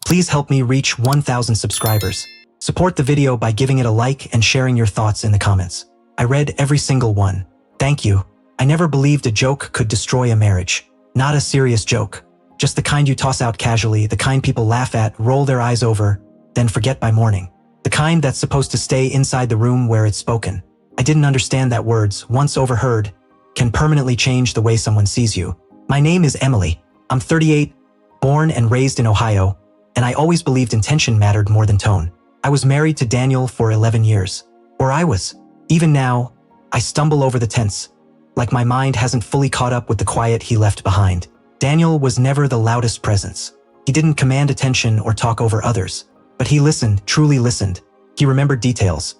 Please help me reach 1,000 subscribers. Support the video by giving it a like and sharing your thoughts in the comments. I read every single one. Thank you. I never believed a joke could destroy a marriage. Not a serious joke. Just the kind you toss out casually, the kind people laugh at, roll their eyes over, then forget by morning. The kind that's supposed to stay inside the room where it's spoken. I didn't understand that words, once overheard, can permanently change the way someone sees you. My name is Emily. I'm 38, born and raised in Ohio, and I always believed intention mattered more than tone. I was married to Daniel for 11 years. Or I was. Even now, I stumble over the tense, like my mind hasn't fully caught up with the quiet he left behind. Daniel was never the loudest presence. He didn't command attention or talk over others, but he listened, truly listened. He remembered details.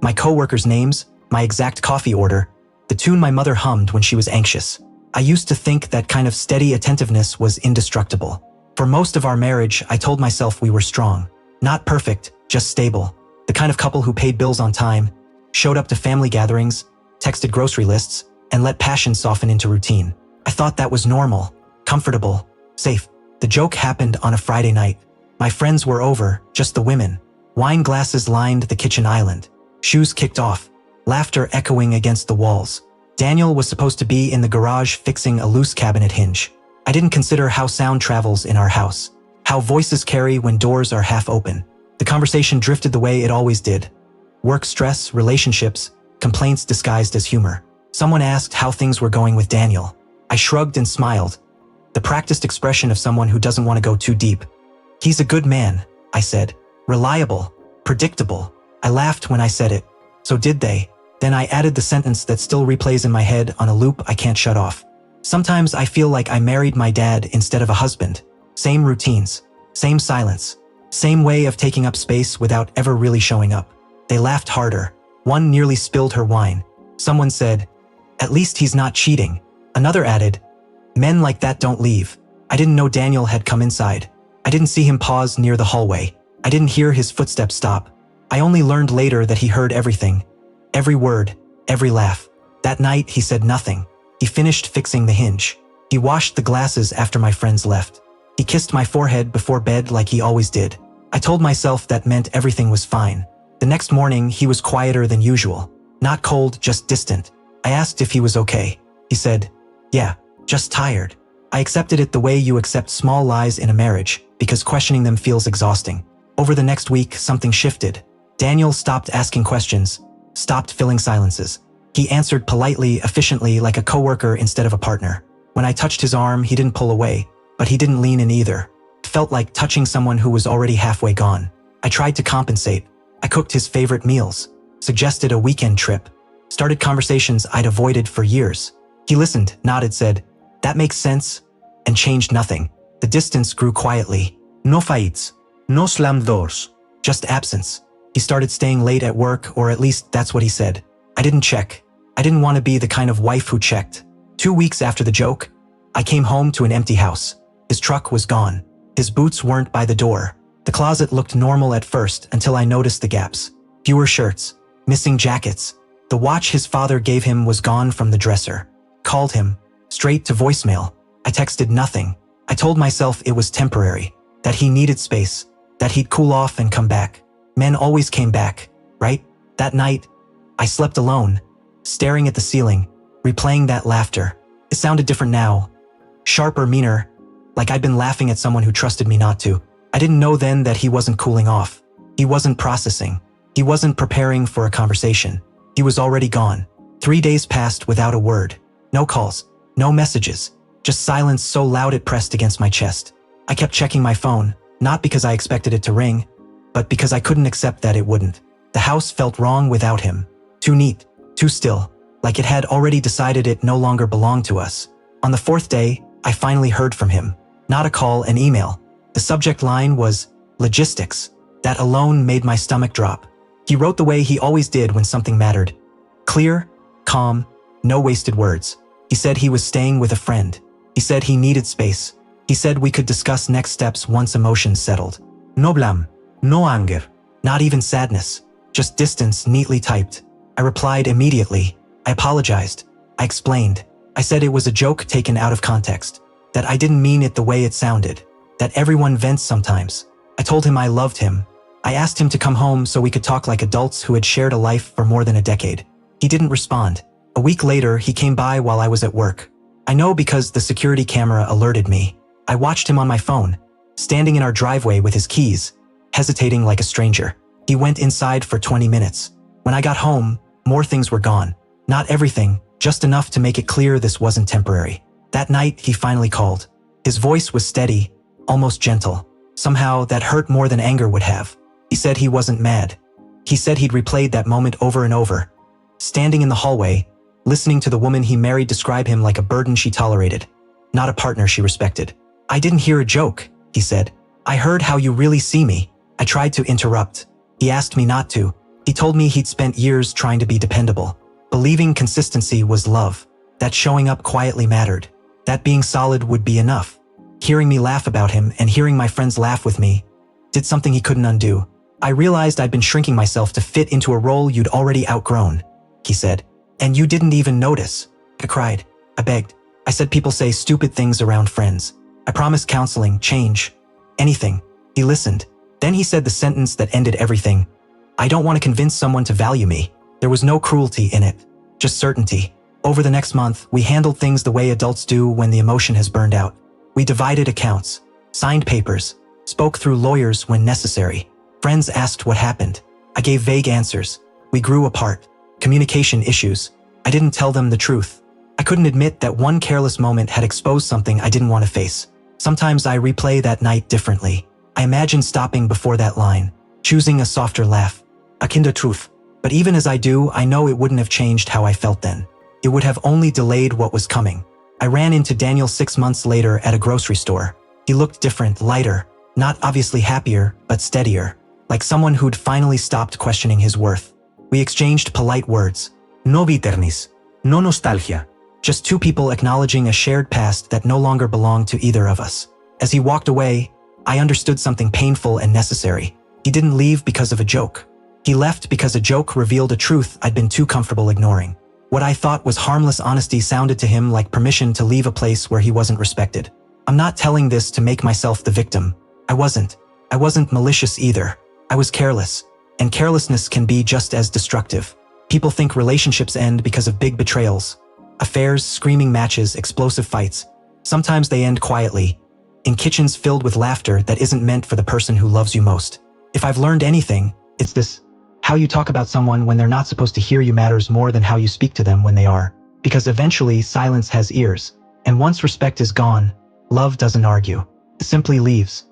My coworkers' names, my exact coffee order, the tune my mother hummed when she was anxious. I used to think that kind of steady attentiveness was indestructible. For most of our marriage, I told myself we were strong. Not perfect, just stable. The kind of couple who paid bills on time, showed up to family gatherings, texted grocery lists, and let passion soften into routine. I thought that was normal, comfortable, safe. The joke happened on a Friday night. My friends were over, just the women. Wine glasses lined the kitchen island. Shoes kicked off, laughter echoing against the walls. Daniel was supposed to be in the garage fixing a loose cabinet hinge. I didn't consider how sound travels in our house, how voices carry when doors are half open. The conversation drifted the way it always did. Work stress, relationships, complaints disguised as humor. Someone asked how things were going with Daniel. I shrugged and smiled, the practiced expression of someone who doesn't want to go too deep. He's a good man, I said. Reliable, predictable. I laughed when I said it. So did they. Then I added the sentence that still replays in my head on a loop I can't shut off. Sometimes I feel like I married my dad instead of a husband. Same routines, same silence, same way of taking up space without ever really showing up. They laughed harder. One nearly spilled her wine. Someone said, "At least he's not cheating." Another added, "Men like that don't leave." I didn't know Daniel had come inside. I didn't see him pause near the hallway. I didn't hear his footsteps stop. I only learned later that he heard everything. Every word, every laugh. That night, he said nothing. He finished fixing the hinge. He washed the glasses after my friends left. He kissed my forehead before bed like he always did. I told myself that meant everything was fine. The next morning, he was quieter than usual. Not cold, just distant. I asked if he was okay. He said, "Yeah, just tired." I accepted it the way you accept small lies in a marriage, because questioning them feels exhausting. Over the next week, something shifted. Daniel stopped asking questions, stopped filling silences. He answered politely, efficiently, like a coworker instead of a partner. When I touched his arm, he didn't pull away, but he didn't lean in either. It felt like touching someone who was already halfway gone. I tried to compensate. I cooked his favorite meals, suggested a weekend trip, started conversations I'd avoided for years. He listened, nodded, said, "That makes sense," and changed nothing. The distance grew quietly. No fights, no slammed doors, just absence. He started staying late at work, or at least that's what he said. I didn't check. I didn't want to be the kind of wife who checked. 2 weeks after the joke, I came home to an empty house. His truck was gone. His boots weren't by the door. The closet looked normal at first until I noticed the gaps. Fewer shirts, missing jackets. The watch his father gave him was gone from the dresser. Called him, straight to voicemail. I texted nothing. I told myself it was temporary, that he needed space, that he'd cool off and come back. Men always came back, right? That night, I slept alone, staring at the ceiling, replaying that laughter. It sounded different now, sharper, meaner, like I'd been laughing at someone who trusted me not to. I didn't know then that he wasn't cooling off. He wasn't processing. He wasn't preparing for a conversation. He was already gone. 3 days passed without a word. No calls, no messages, just silence so loud it pressed against my chest. I kept checking my phone, not because I expected it to ring, but because I couldn't accept that it wouldn't. The house felt wrong without him. Too neat, too still, like it had already decided it no longer belonged to us. On the 4th day, I finally heard from him. Not a call, an email. The subject line was logistics. That alone made my stomach drop. He wrote the way he always did when something mattered. Clear, calm, no wasted words. He said he was staying with a friend. He said he needed space. He said we could discuss next steps once emotions settled. No blame, no anger, not even sadness, just distance neatly typed. I replied immediately. I apologized. I explained. I said it was a joke taken out of context, that I didn't mean it the way it sounded, that everyone vents sometimes. I told him I loved him. I asked him to come home so we could talk like adults who had shared a life for more than a decade. He didn't respond. A week later, he came by while I was at work. I know because the security camera alerted me. I watched him on my phone, standing in our driveway with his keys, hesitating like a stranger. He went inside for 20 minutes. When I got home, more things were gone. Not everything, just enough to make it clear this wasn't temporary. That night, he finally called. His voice was steady, almost gentle. Somehow, that hurt more than anger would have. He said he wasn't mad. He said he'd replayed that moment over and over. Standing in the hallway, listening to the woman he married describe him like a burden she tolerated, not a partner she respected. I didn't hear a joke, he said. I heard how you really see me. I tried to interrupt. He asked me not to. He told me he'd spent years trying to be dependable. Believing consistency was love. That showing up quietly mattered. That being solid would be enough. Hearing me laugh about him and hearing my friends laugh with me did something he couldn't undo. I realized I'd been shrinking myself to fit into a role you'd already outgrown, he said. And you didn't even notice. I cried. I begged. I said people say stupid things around friends. I promised counseling, change, anything. He listened. Then he said the sentence that ended everything. I don't want to convince someone to value me. There was no cruelty in it, just certainty. Over the next month, we handled things the way adults do when the emotion has burned out. We divided accounts, signed papers, spoke through lawyers when necessary. Friends asked what happened. I gave vague answers. We grew apart. Communication issues. I didn't tell them the truth. I couldn't admit that one careless moment had exposed something I didn't want to face. Sometimes I replay that night differently. I imagine stopping before that line, choosing a softer laugh, akin to truth. But even as I do, I know it wouldn't have changed how I felt then. It would have only delayed what was coming. I ran into Daniel 6 months later at a grocery store. He looked different, lighter, not obviously happier, but steadier, like someone who'd finally stopped questioning his worth. We exchanged polite words. No bitterness, no nostalgia. Just two people acknowledging a shared past that no longer belonged to either of us. As he walked away, I understood something painful and necessary. He didn't leave because of a joke. He left because a joke revealed a truth I'd been too comfortable ignoring. What I thought was harmless honesty sounded to him like permission to leave a place where he wasn't respected. I'm not telling this to make myself the victim. I wasn't. I wasn't malicious either. I was careless. And carelessness can be just as destructive. People think relationships end because of big betrayals. Affairs, screaming matches, explosive fights. Sometimes they end quietly, in kitchens filled with laughter that isn't meant for the person who loves you most. If I've learned anything, it's this. How you talk about someone when they're not supposed to hear you matters more than how you speak to them when they are. Because eventually, silence has ears. And once respect is gone, love doesn't argue. It simply leaves.